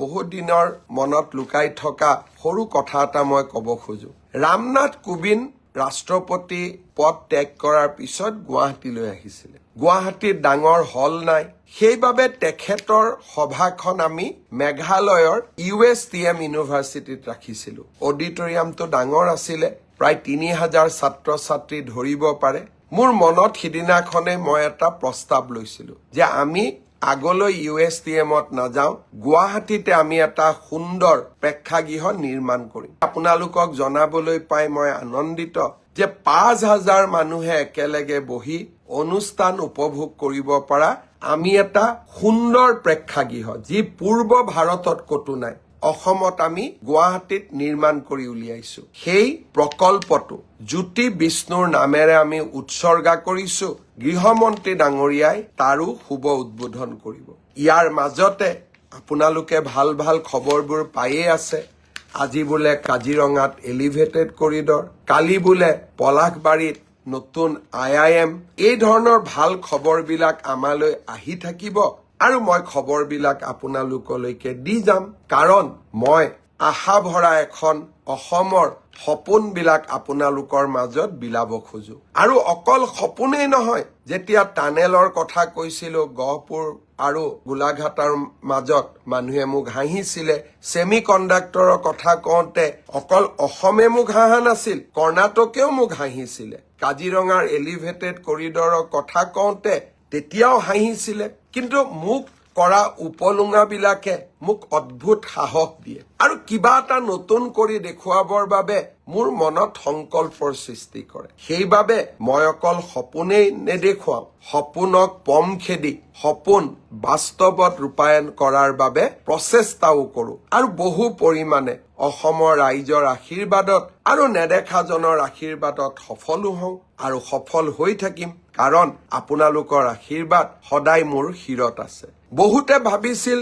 বহুত দিনৰ মনত লুকাই থকা সৰু কথা এটা মই ক'ব খোজো। ৰামনাথ কোবিন্দ ৰাষ্ট্ৰপতি পদ ত্যাগ কৰাৰ পিছত গুৱাহাটীলৈ আহিছিলে। গুৱাহাটীত ডাঙৰ হল নাই, সেইবাবে তেখেতৰ সভাখন আমি মেঘালয়ৰ USTM ইউনিভাৰ্চিটিত ৰাখিছিলো। অডিটৰিয়ামটো ডাঙৰ আছিলে, প্ৰায় 3000 ছাত্ৰ ছাত্ৰী ধৰিব পাৰে। মোৰ মনত সিদিনাখনে মই এটা প্ৰস্তাৱ লৈছিলো যে আমি আগলৈ USTMত নাযাওঁ, গুৱাহাটীতে আমি এটা সুন্দৰ প্ৰেক্ষাগৃহ নিৰ্মাণ কৰিম। আপোনালোকক জনাবলৈ পাই মই আনন্দিত যে 5000 মানুহে একেলগে বহি অনুষ্ঠান উপভোগ কৰিব পৰা আমি এটা সুন্দৰ প্ৰেক্ষাগৃহ, যি পূৰ্ব ভাৰতত ক'তো নাই, অসমত আমি গুৱাহাটীত নিৰ্মাণ কৰি উলিয়াইছো। সেই প্ৰকল্পটো জ্যোতি বিষ্ণুৰ নামেৰে আমি উৎসৰ্গা কৰিছো। গৃহমন্ত্ৰী ডাঙৰীয়াই তাৰো শুভ উদ্বোধন কৰিব। ইয়াৰ মাজতে আপোনালোকে ভাল ভাল খবৰবোৰ পায়ে আছে। আজি বোলে কাজিৰঙাত এলিভেটেড কৰিডৰ, কালি বোলে পলাশবাৰীত নতুন IIM। এই ধৰণৰ ভাল খবৰবিলাক আমালৈ আহি থাকিব আৰু মই খবৰবিলাক আপোনালোকলৈকে দি যাম, কাৰণ মই আশা ভৰা এখন অসমৰ সপোনবিলাক আপোনালোকৰ মাজত বিলাব খোজো। আৰু অকল সপোনেই নহয়, যেতিয়া টানেলৰ কথা কৈছিলো গহপুৰ আৰু গোলাঘাটৰ মাজত, মানুহে মোক হাঁহিছিলে। ছেমি কণ্ডাক্টৰৰ কথা কওঁতে অকল অসমে মোক হাঁহা নাছিল, কৰ্ণাটকেও মোক হাঁহিছিলে। কাজিৰঙাৰ এলিভেটেড কৰিডৰৰ কথা কওঁতে তেতিয়াও হাঁহিছিলে। কিন্তু মোক কৰা উপলুঙাবিলাকে মোক অদ্ভুত সাহস দিয়ে আৰু কিবা এটা নতুন কৰি দেখুৱাবৰ বাবে মোৰ মনত সংকল্পৰ সৃষ্টি কৰে। সেইবাবে মই অকল সপোনেই নেদেখুৱাও, সপোনক পম খেদি সপোন বাস্তৱত ৰূপায়ণ কৰাৰ বাবে প্ৰচেষ্টাও কৰো আৰু বহু পৰিমাণে অসমৰ ৰাইজৰ আশীৰ্বাদত আৰু নেদেখাজনৰ আশীৰ্বাদত সফলো হওঁ আৰু সফল হৈ থাকিম, কাৰণ আপোনালোকৰ আশীৰ্বাদ সদায় মোৰ শিৰত আছে। বহুতে ভাবিছিল